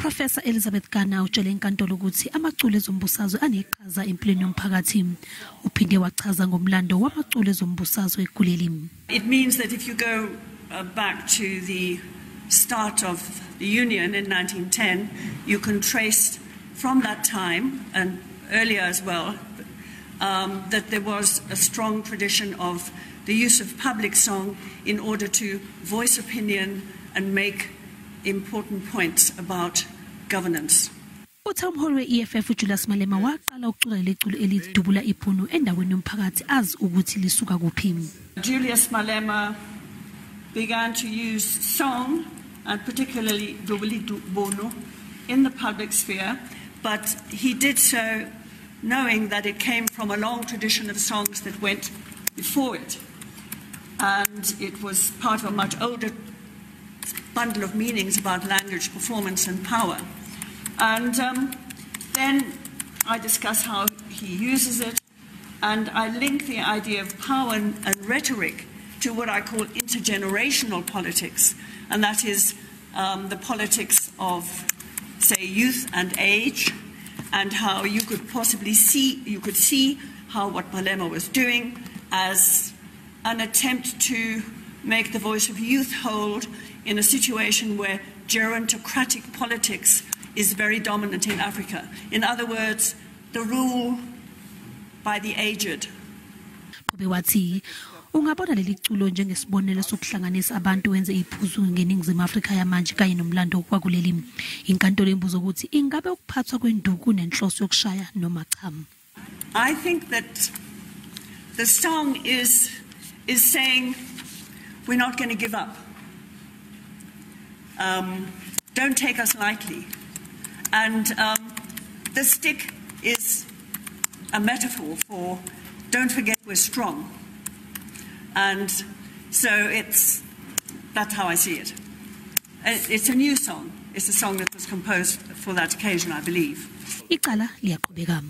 U-Proffessor Gunner utshele inkantolo ukuthi amaculi ezombusazwe aneqhaza empilweni yomphakathi. Uphinde wachaza ngomlando wamaculi ezombusazwe kuleli. It means that if you go back to the start of the Union in 1910, you can trace from that time and earlier as well that there was a strong tradition of the use of public song in order to voice opinion and make important points about governance. Umholi weEFF uJulius Malema waqala ukucula leculi elithi Dubula Ibhunu endaweni yomphakathi azi ukuthi lisuka kuphi. Julius Malema began to use song, and particularly Dubula Ibhunu, in the public sphere, but he did so knowing that it came from a long tradition of songs that went before it, and it was part of a much older bundle of meanings about language, performance and power. And then I discuss how he uses it, and I link the idea of power and rhetoric to what I call intergenerational politics, and that is the politics of, say, youth and age, and how you could possibly see how what Malema was doing as an attempt to make the voice of youth hold in a situation where gerontocratic politics is very dominant in Africa. In other words, the rule by the aged. Ungabona leli culo njengesibonelo sokuhlanganisa abantu wenze iphuzu ngeningizimu Afrika yamanje kanye nomlando kwakuleli. Inkantolo imbuzo ukuthi ingabe ukuphathwa kwenduku nenhloso yokushaya noma cha. I think that the song is saying we're not going to give up. Don't take us lightly. And the stick is a metaphor for don't forget we're strong. And so that's how I see it. It's a new song. It's a song that was composed for that occasion, I believe. Icala liyaqhubeka.